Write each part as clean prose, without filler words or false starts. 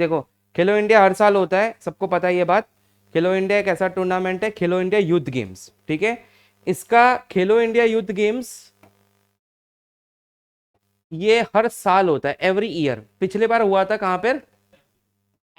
देखो खेलो इंडिया हर साल होता है, सबको पता है ये बात। खेलो इंडिया एक ऐसा टूर्नामेंट है, खेलो इंडिया यूथ गेम्स, ठीक है। इसका खेलो इंडिया यूथ गेम्स ये हर साल होता है, एवरी ईयर। पिछले बार हुआ था कहां पर?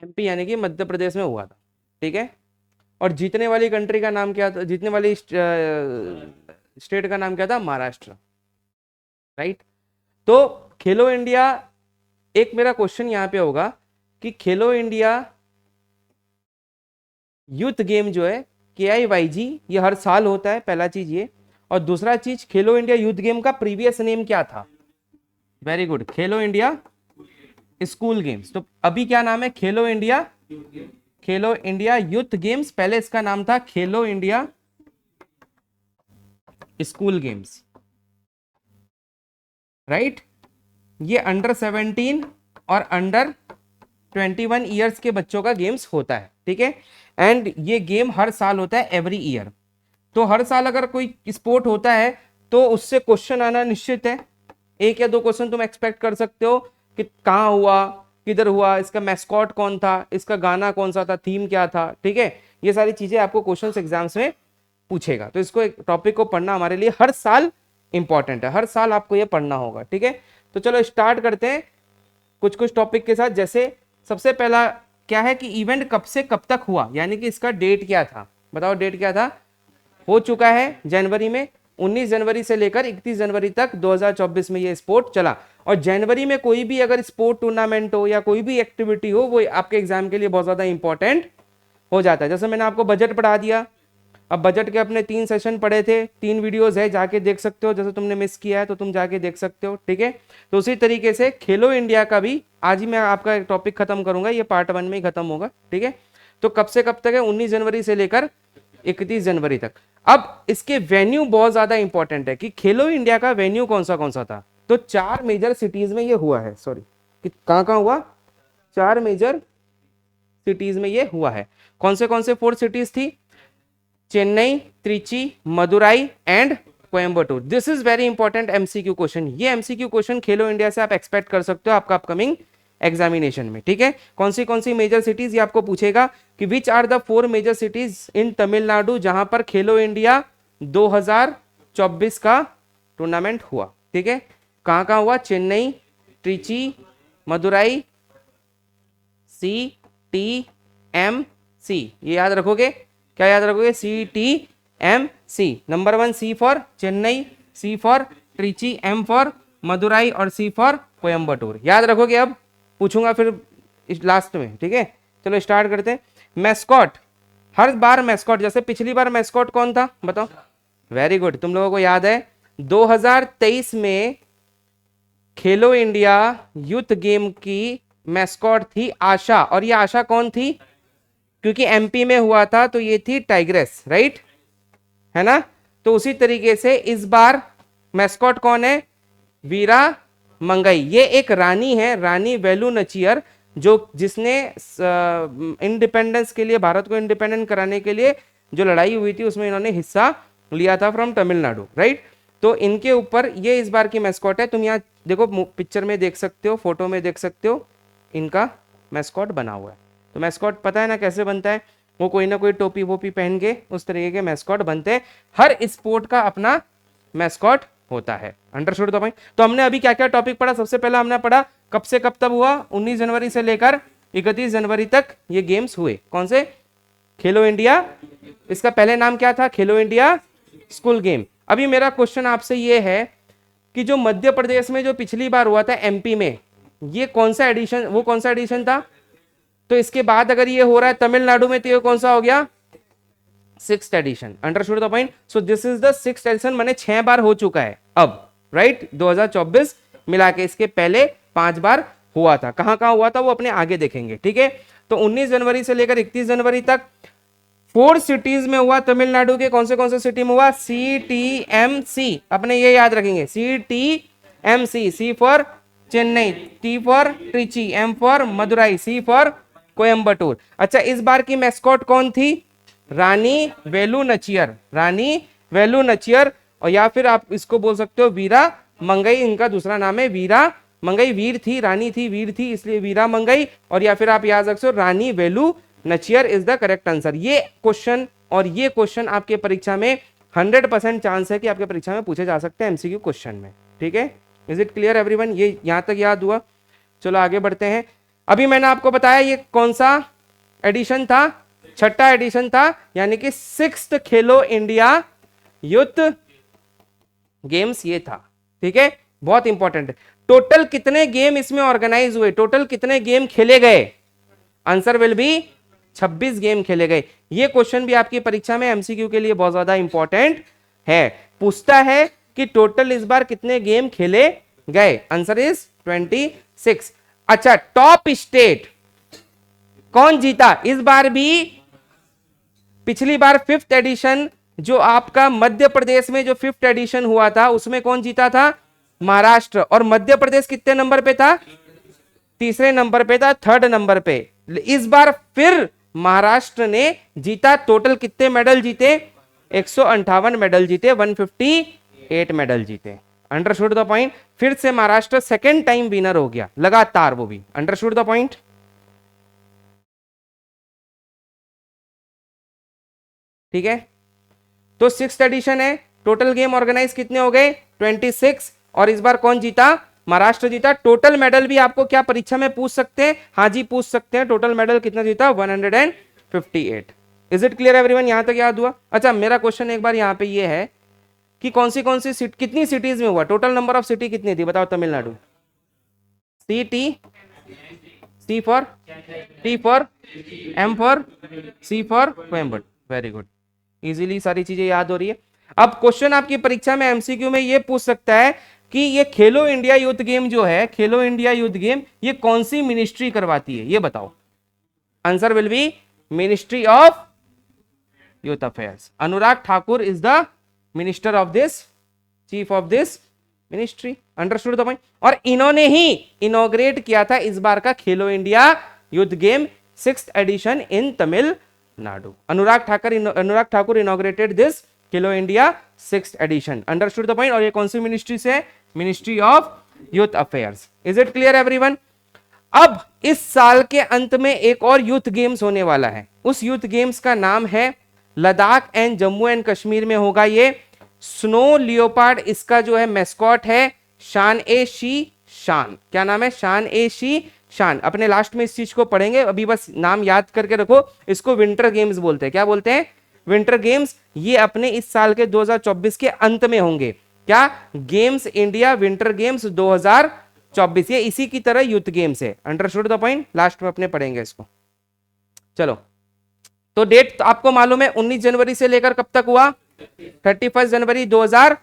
एमपी यानी कि मध्य प्रदेश में हुआ था, ठीक है। और जीतने वाली कंट्री का नाम क्या था, जीतने वाली स्टेट का नाम क्या था? महाराष्ट्र, राइट। तो खेलो इंडिया, एक मेरा क्वेश्चन यहां पे होगा कि खेलो इंडिया यूथ गेम जो है KIYG, ये हर साल होता है, पहला चीज ये। और दूसरा चीज, खेलो इंडिया यूथ गेम का प्रीवियस नेम क्या था? वेरी गुड, खेलो इंडिया स्कूल गेम्स। तो अभी क्या नाम है? खेलो इंडिया, खेलो इंडिया यूथ गेम्स। पहले इसका नाम था खेलो इंडिया स्कूल गेम्स, राइट। ये अंडर 17 और अंडर 21 ईयर्स के बच्चों का गेम्स होता है, ठीक है। एंड ये गेम हर साल होता है, एवरी ईयर। तो हर साल अगर कोई स्पोर्ट होता है तो उससे क्वेश्चन आना निश्चित है। एक या दो क्वेश्चन तुम एक्सपेक्ट कर सकते हो कि कहाँ हुआ, किधर हुआ, इसका मैस्कॉट कौन था, इसका गाना कौन सा था, थीम क्या था, ठीक है। ये सारी चीजें आपको क्वेश्चंस एग्जाम्स में पूछेगा। तो इसको, एक टॉपिक को पढ़ना हमारे लिए हर साल इंपॉर्टेंट है, हर साल आपको ये पढ़ना होगा, ठीक है। तो चलो स्टार्ट करते हैं कुछ कुछ टॉपिक के साथ। जैसे सबसे पहला क्या है कि इवेंट कब से कब तक हुआ, यानी कि इसका डेट क्या था? बताओ डेट क्या था? हो चुका है जनवरी में, 19 जनवरी से लेकर 31 जनवरी तक 2024 में ये स्पोर्ट चला। और जनवरी में कोई भी अगर स्पोर्ट टूर्नामेंट हो या कोई भी एक्टिविटी हो, वो आपके एग्जाम के लिए बहुत ज्यादा इंपॉर्टेंट हो जाता है। जैसे मैंने आपको बजट पढ़ा दिया, अब बजट के अपने 3 सेशन पढ़े थे, 3 वीडियोस है, जाके देख सकते हो। जैसे तुमने मिस किया है तो तुम जाके देख सकते हो, ठीक है। तो उसी तरीके से खेलो इंडिया का भी आज ही मैं आपका एक टॉपिक खत्म करूंगा, ये पार्ट 1 में ही खत्म होगा, ठीक है। तो कब से कब तक है? 19 जनवरी से लेकर 31 जनवरी तक। अब इसके वेन्यू बहुत ज्यादा इंपॉर्टेंट है कि खेलो इंडिया का वेन्यू कौन सा था। तो 4 मेजर सिटीज में ये हुआ है, सॉरी, कहां कहां हुआ? 4 मेजर सिटीज में ये हुआ है। कौन से 4 सिटीज थी? Chennai, Trichy, Madurai and Coimbatore. This is very important MCQ question. ये MCQ क्वेश्चन खेलो इंडिया से आप एक्सपेक्ट कर सकते हो आपका अपकमिंग एग्जामिनेशन में, ठीक है। कौन सी मेजर सिटीज ये आपको पूछेगा कि which are the 4 major cities in Tamil Nadu जहां पर खेलो इंडिया 2024 का टूर्नामेंट हुआ, ठीक है। कहां कहां हुआ? चेन्नई, त्रिची, मदुराई, CTMC। ये याद रखोगे, क्या याद रखोगे? CTMC। Number 1 C for Chennai, C for Trichy, M for Madurai और C फॉर कोयम्बटूर। याद रखोगे, अब पूछूंगा फिर लास्ट में, ठीक है। चलो स्टार्ट करते हैं। मैस्कॉट, हर बार मैस्कॉट, जैसे पिछली बार मैस्कॉट कौन था बताओ? वेरी गुड, तुम लोगों को याद है 2023 में खेलो इंडिया यूथ गेम की मैस्कॉट थी आशा। और ये आशा कौन थी? क्योंकि MP में हुआ था तो ये थी टाइग्रेस, राइट, है ना। तो उसी तरीके से इस बार मैस्कॉट कौन है? वीरा मंगई। ये एक रानी है, रानी वेलु नचियर, जो जिसने इंडिपेंडेंस के लिए, भारत को इंडिपेंडेंट कराने के लिए जो लड़ाई हुई थी उसमें इन्होंने हिस्सा लिया था फ्रॉम तमिलनाडु, राइट। तो इनके ऊपर ये इस बार की मैस्कॉट है। तुम यहाँ देखो, पिक्चर में देख सकते हो, फोटो में देख सकते हो, इनका मैस्कॉट बना हुआ है। तो मैस्कॉट पता है ना कैसे बनता है? वो कोई ना कोई टोपी वोपी पहन के उस तरीके के मैस्कॉट बनते हैं। हर स्पोर्ट का अपना मैस्कॉट होता है। अंडरस्टूड तो भाई? तो हमने अभी क्या क्या टॉपिक पढ़ा? सबसे पहला हमने पढ़ा कब से कब तक हुआ, 19 जनवरी से लेकर 31 जनवरी तक ये गेम्स हुए। कौन से? खेलो इंडिया, इसका पहले नाम क्या था? खेलो इंडिया स्कूल गेम। अभी मेरा क्वेश्चन आपसे ये है कि जो मध्य प्रदेश में जो पिछली बार हुआ था MP में, ये कौन सा एडिशन, वो कौन सा एडिशन था? तो इसके बाद अगर ये हो रहा है तमिलनाडु में तो ये कौन सा हो गया? 6th edition. Understood the point? So this is the 6th edition, माने 6 बार हो चुका है अब, राइट। 2024 मिला के इसके पहले 5 बार हुआ था। कहां कहां हुआ था वो अपने आगे देखेंगे, ठीक है। तो 19 जनवरी से लेकर 31 जनवरी तक 4 सिटीज में हुआ तमिलनाडु के। कौन से सिटी में हुआ? CTMC, अपने ये याद रखेंगे, CTMC। C for Chennai, T for Trichy, M for Madurai, C for Coimbatore. अच्छा, इस बार की मैस्कॉट कौन थी? रानी वेलु नचियर, रानी वेलु नचियर। और या फिर आप इसको बोल सकते हो वीरा मंगई, इनका दूसरा नाम है वीरा मंगई वीर थी, रानी थी, वीर थी, इसलिए वीरा मंगई, और या फिर आप याद रख सकते हो Rani Velu Nachiyar is the correct answer. ये क्वेश्चन और ये क्वेश्चन आपके परीक्षा में 100% चांस है कि आपके परीक्षा में पूछे जा सकते हैं एमसीक्यू क्वेश्चन में। ठीक है, इज इट क्लियर एवरीवन? ये यहां तक याद हुआ? चलो आगे बढ़ते हैं। अभी मैंने आपको बताया ये कौन सा एडिशन था, छठा एडिशन था, यानी कि 6th खेलो इंडिया यूथ गेम्स ये था। ठीक है, बहुत इंपॉर्टेंट है। टोटल कितने गेम इसमें ऑर्गेनाइज हुए, टोटल कितने गेम खेले गए? आंसर विल बी 26 गेम खेले गए। ये क्वेश्चन भी आपकी परीक्षा में एमसीक्यू के लिए बहुत ज्यादा इंपॉर्टेंट है। पूछता है कि टोटल इस बार कितने गेम खेले गए, आंसर इज 26। अच्छा, टॉप स्टेट कौन जीता इस बार भी? पिछली बार 5th एडिशन जो आपका मध्य प्रदेश में जो 5th एडिशन हुआ था उसमें कौन जीता था? महाराष्ट्र। और मध्य प्रदेश कितने नंबर पे था? तीसरे नंबर पे था, 3rd नंबर पे। इस बार फिर महाराष्ट्र ने जीता। टोटल कितने मेडल जीते? 158 मेडल जीते, 158 मेडल जीते। Understood the point? फिर से महाराष्ट्र सेकेंड टाइम विनर हो गया लगातार, वो भी। Understood the point? ठीक है, तो 6th एडिशन है। टोटल गेम ऑर्गेनाइज कितने हो गए? 26। और इस बार कौन जीता? महाराष्ट्र जीता। टोटल मेडल भी आपको क्या परीक्षा में पूछ सकते हैं? हाँ जी, पूछ सकते हैं। टोटल मेडल कितना जीता? 158। Is it clear everyone? यहां तक याद हुआ? अच्छा, मेरा क्वेश्चन एक बार यहां पे ये है कि कौन सी कितनी सिटीज में हुआ? टोटल नंबर ऑफ सिटी कितनी थी बताओ Tamil Nadu? C T, C for, T for, M for, C for Coimbatore. Very good, easily सारी चीजें याद हो रही है। अब क्वेश्चन आपकी परीक्षा में एमसीक्यू में ये पूछ सकता है कि ये खेलो इंडिया यूथ गेम जो है, खेलो इंडिया यूथ गेम, ये कौन सी मिनिस्ट्री करवाती है, ये बताओ। Answer will be ministry of youth affairs. Anurag Thakur is the minister of this, chief of this ministry. Understood the point? और इन्होंने ही इनॉग्रेट किया था इस बार का Khelo India youth game 6th edition in Tamil Nadu. Anurag Thakur inaugurated this Khelo India 6th edition. Understood the point? और ये कौन सी मिनिस्ट्री से? Ministry of youth affairs. Is it clear everyone? अब इस साल के अंत में एक और यूथ गेम्स होने वाला है। उस यूथ गेम्स का नाम है लद्दाख एंड जम्मू एंड कश्मीर में होगा ये। स्नो लियोपार्ड इसका जो है मैस्कॉट है। शान ए शी शान, क्या नाम है? शान ए शी शान। अपने लास्ट में इस चीज को पढ़ेंगे, अभी बस नाम याद करके रखो। इसको विंटर गेम्स बोलते हैं। क्या बोलते हैं? Winter games. ये अपने इस साल के 2024 के अंत में होंगे। क्या? Games India winter games 2024। ये इसी की तरह यूथ गेम्स है। Understood the point? लास्ट में अपने पढ़ेंगे इसको। चलो, तो डेट तो आपको मालूम है 19 जनवरी से लेकर कब तक हुआ? 31 जनवरी 2000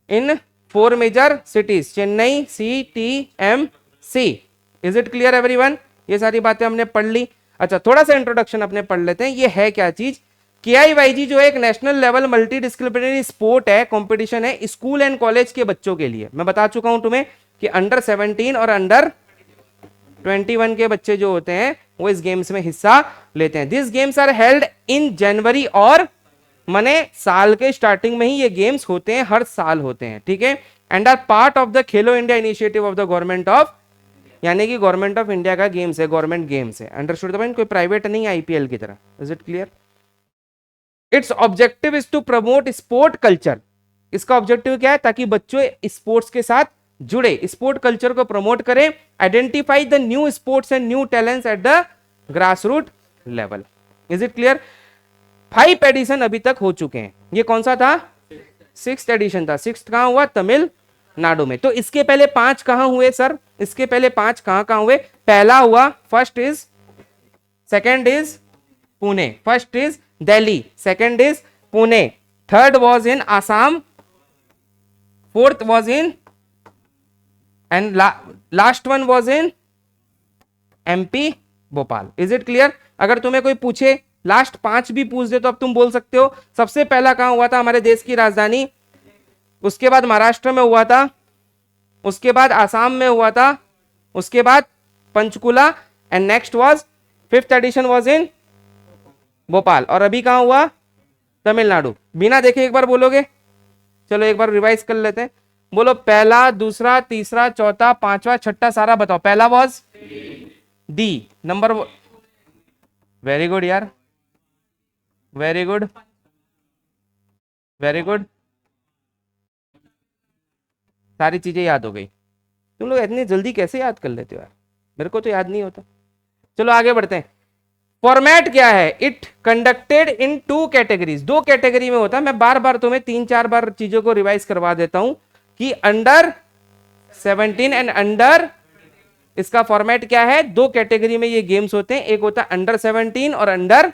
in 4 major cities, Chennai, C T M C. Is it clear everyone? ये सारी बातें हमने पढ़ ली। अच्छा, थोड़ा सा इंट्रोडक्शन अपने पढ़ लेते हैं। ये है क्या चीज? KIYG जो एक national level multi disciplinary sport है, कंपटीशन है स्कूल एंड कॉलेज के बच्चों के लिए। मैं बता चुका हूं तुम्हें कि अंडर 17 और अंडर 21 के बच्चे जो होते हैं वो इस गेम्स में हिस्सा लेते हैं। This games are held in January, और माने साल के स्टार्टिंग में ही ये गेम्स होते हैं, हर साल होते हैं। ठीक है, and are part of the Khelo India initiative of the government of, यानी कि गवर्नमेंट ऑफ इंडिया का गेम्स है, गवर्नमेंट गेम्स है। Understood the point? कोई प्राइवेट नहीं, IPL की तरह। Is it clear? Its objective is to promote sport culture. इसका ऑब्जेक्टिव क्या है? ताकि बच्चों स्पोर्ट्स के साथ जुड़े, स्पोर्ट कल्चर को प्रमोट करें। Identify the new sports and new talents at the grass root level. Is it clear? 5 edition अभी तक हो चुके हैं। ये कौन सा था? 6th एडिशन था। 6th कहां हुआ? तमिलनाडु में। तो इसके पहले 5 कहां हुए सर? इसके पहले 5 कहां हुए? पहला हुआ, first is, second is Pune, first is Delhi, second is Pune, third was in Assam, fourth was in, and last one was in MP Bhopal. Is it clear? अगर तुम्हें कोई पूछे, लास्ट 5 भी पूछ दे तो अब तुम बोल सकते हो। सबसे पहला कहां हुआ था? हमारे देश की राजधानी। उसके बाद महाराष्ट्र में हुआ था, उसके बाद आसाम में हुआ था, उसके बाद Panchkula, and next was 5th edition was in Bhopal. और अभी कहां हुआ? तमिलनाडु। बिना देखे एक बार बोलोगे? चलो एक बार रिवाइज कर लेते हैं। बोलो पहला, दूसरा, तीसरा, चौथा, पांचवा, छठा, सारा बताओ। पहला was D number. Very good यार, वेरी गुड, वेरी गुड, सारी चीजें याद हो गई। तुम लोग इतनी जल्दी कैसे याद कर लेते हो यार, मेरे को तो याद नहीं होता। चलो आगे बढ़ते हैं। फॉर्मेट क्या है? It conducted in two categories, दो कैटेगरी में होता है। मैं बार बार तुम्हें 3-4 बार चीजों को रिवाइज करवा देता हूं कि अंडर 17 एंड अंडर, इसका फॉर्मेट क्या है? दो कैटेगरी में ये गेम्स होते हैं, एक होता है अंडर 17 और under.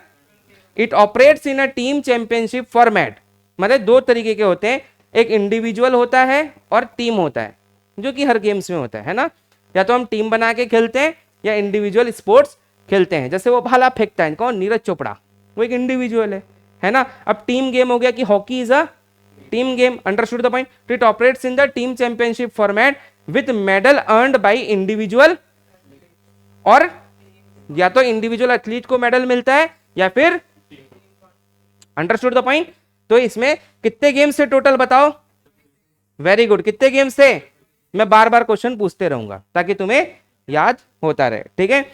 It operates in a team championship format, मतलब दो तरीके के होते हैं, एक इंडिविजुअल होता है और टीम होता है, जो कि हर गेम्स में होता है ना। या तो हम टीम बना के खेलते हैं या इंडिविजुअल स्पोर्ट्स खेलते हैं। जैसे वो भाला फेंकता है, कौन? नीरज चोपड़ा, वो एक इंडिविजुअल है ना। अब टीम गेम हो गया कि hockey is a team game, understood the point. It operates in the team championship format with medal earned by individual, और या तो इंडिविजुअल एथलीट को मेडल मिलता है या फिर, अंडरस्टूड द पॉइंट। तो इसमें कितने गेम्स थे टोटल बताओ? वेरी गुड, कितने गेम्स थे? मैं बार बार क्वेश्चन पूछते रहूंगा ताकि तुम्हें याद होता रहे, ठीक है।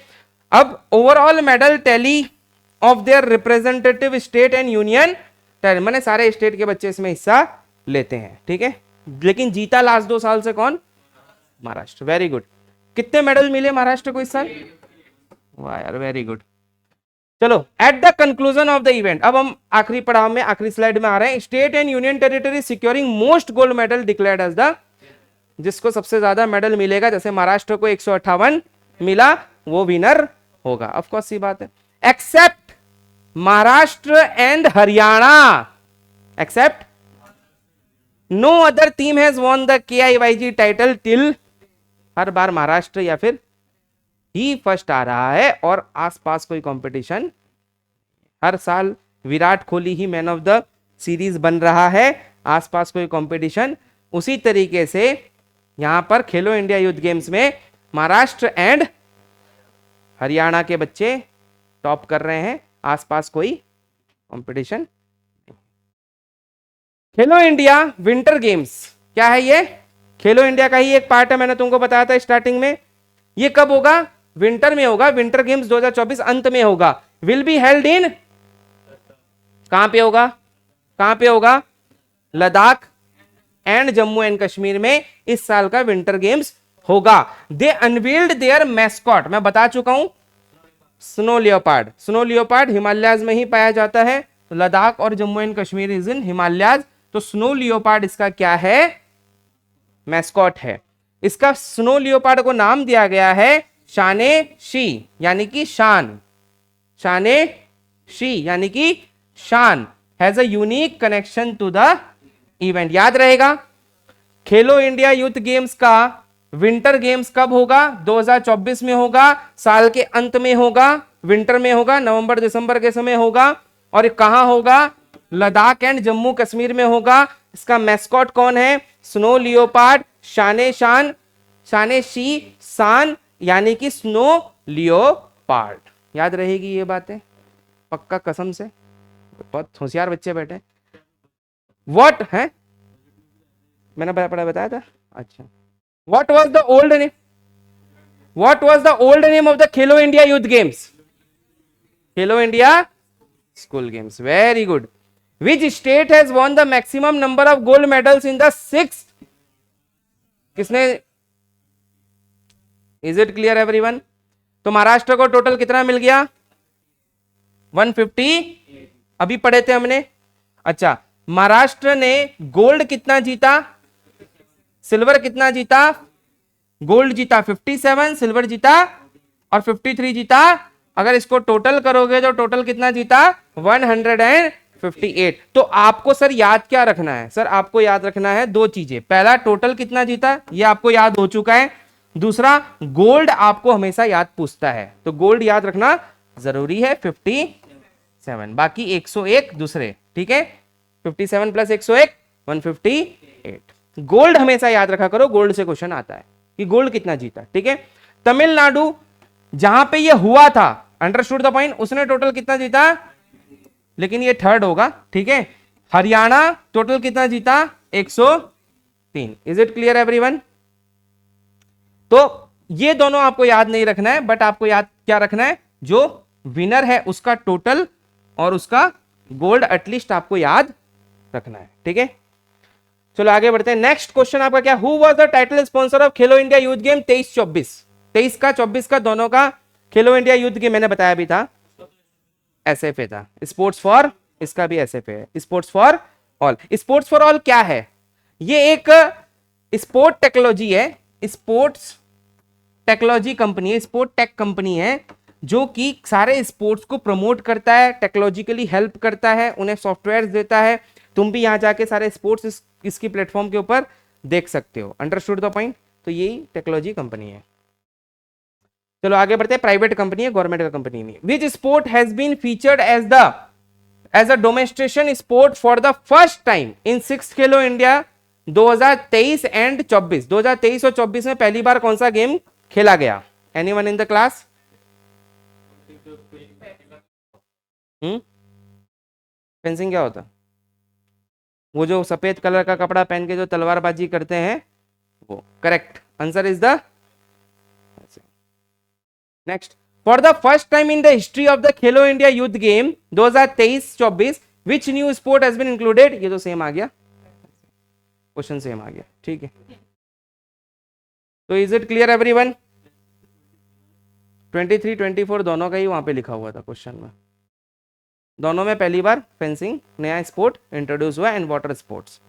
अब overall medal tally of their representative state and union, मैंने सारे स्टेट के बच्चे इसमें हिस्सा लेते हैं, ठीक है। लेकिन जीता लास्ट 2 साल से कौन? महाराष्ट्र। Very good. कितने मेडल मिले महाराष्ट्र को इस साल? वाह यार, वेरी गुड। चलो, at the conclusion of the event, अब हम आखिरी पड़ाव में, आखिरी स्लाइड में आ रहे हैं। State and union territory securing most gold medal declared as the, जिसको सबसे ज्यादा मेडल मिलेगा, जैसे महाराष्ट्र को 158 मिला, वो विनर होगा। ऑफ कोर्स सी बात है। Except Maharashtra and Haryana, except no other team has won the KIYG title till, हर बार महाराष्ट्र या फिर ही फर्स्ट आ रहा है और आसपास कोई कंपटीशन, हर साल विराट कोहली ही मैन ऑफ द सीरीज बन रहा है, आसपास कोई कंपटीशन। उसी तरीके से यहां पर खेलो इंडिया यूथ गेम्स में महाराष्ट्र एंड हरियाणा के बच्चे टॉप कर रहे हैं, आसपास कोई कंपटीशन। खेलो इंडिया विंटर गेम्स क्या है? ये खेलो इंडिया का ही एक पार्ट है, मैंने तुमको बताया था स्टार्टिंग में। ये कब होगा? विंटर में होगा। विंटर गेम्स 2024 अंत में होगा। विल बी हेल्ड इन, कहां पे होगा? कहां पे होगा? लद्दाख एंड जम्मू एंड कश्मीर में इस साल का विंटर गेम्स होगा। दे अनवील्ड देयर मैस्कॉट, मैं बता चुका हूं, snow leopard. Snow leopard Himalayas में ही पाया जाता है, तो लद्दाख और Jammu and Kashmir is in Himalayas, तो स्नो लियोपार्ड इसका क्या है? मैस्कॉट है। इसका स्नो लियोपार्ड को नाम दिया गया है शाने शी, यानी कि शान। शाने शी यानी कि Shaan, has a unique connection to the event. याद रहेगा, खेलो इंडिया यूथ गेम्स का विंटर गेम्स कब होगा? 2024 में होगा, साल के अंत में होगा, विंटर में होगा, नवंबर दिसंबर के समय होगा। और कहां होगा? लद्दाख एंड जम्मू कश्मीर में होगा। इसका मैस्कॉट कौन है? स्नो लियोपार्ड, शाने शान, शाने शी शान, यानी कि स्नो लियोपार्ड। याद रहेगी ये बातें पक्का, कसम से, बहुत होशियार बच्चे बैठे। व्हाट है, मैंने बताया था। अच्छा, what was the old name, what was the old name of the Khelo India youth games? Khelo India school games. Very good. Which state has won the maximum number of gold medals in the 6th? किसने? Is it clear everyone? तो महाराष्ट्र को total कितना मिल गया? 150, अभी पढ़े थे हमने। अच्छा, महाराष्ट्र ने गोल्ड कितना जीता? सिल्वर कितना जीता? गोल्ड जीता 57, सिल्वर जीता और 53 जीता। अगर इसको टोटल करोगे तो टोटल कितना जीता? 158। तो आपको सर याद क्या रखना है? सर आपको याद रखना है 2 चीजें। पहला, टोटल कितना जीता, ये आपको याद हो चुका है। दूसरा, गोल्ड आपको हमेशा याद पूछता है, तो गोल्ड याद रखना जरूरी है 57, बाकी 101 दूसरे, ठीक है। 57 + 101 158। गोल्ड हमेशा याद रखा करो, गोल्ड से क्वेश्चन आता है कि गोल्ड कितना जीता, ठीक है। तमिलनाडु जहां पे ये हुआ था, अंडरस्टूड द पॉइंट, उसने टोटल कितना जीता? लेकिन ये थर्ड होगा, ठीक है। हरियाणा टोटल कितना जीता? 3। Is it clear everyone? तो ये दोनों आपको याद नहीं रखना है, बट आपको याद क्या रखना है, जो विनर है उसका टोटल और उसका गोल्ड एटलीस्ट आपको याद रखना है। ठीक है, चलो आगे बढ़ते हैं। नेक्स्ट क्वेश्चन आपका क्या, who was the title sponsor of Khelo India youth game 23-24? 23 का 24 का दोनों का खेलो इंडिया यूथ गेम मैंने बताया भी था, एसएफए था। स्पोर्ट्स फॉर, इसका भी एसएफए है, sports for all. Sports for all क्या है? ये एक स्पोर्ट टेक्नोलॉजी है, स्पोर्ट्स टेक्नोलॉजी कंपनी है, स्पोर्ट टेक कंपनी है, जो कि सारे स्पोर्ट्स को प्रमोट करता है, टेक्नोलॉजिकली हेल्प करता है, उन्हें सॉफ्टवेयर देता है। तुम भी यहां जाके सारे स्पोर्ट्स इसकी प्लेटफॉर्म के ऊपर देख सकते हो। Understood the point? तो यही टेक्नोलॉजी कंपनी है। चलो आगे बढ़ते हैं। प्राइवेट कंपनी है, गवर्नमेंट का कंपनी नहीं। Which sport has been featured as a demonstration sport for the first time in 6 Khelo India 2023 and 24? 2023 और 24 में पहली बार कौन सा गेम खेला गया? Anyone in the class? Fencing क्या होता? वो जो सफेद कलर का कपड़ा पहन के जो तलवारबाजी करते हैं वो। Correct answer is the next. For the first time in the history of the Khelo India youth game 2023-24 which new sport has been included? ये तो सेम आ गया, क्वेश्चन सेम आ गया। ठीक है, तो इज इट क्लियर एवरीवन? 23-24 दोनों का ही वहां पे लिखा हुआ था क्वेश्चन में। दोनों में पहली बार फेंसिंग नया स्पोर्ट इंट्रोड्यूस हुआ एंड वाटर स्पोर्ट्स।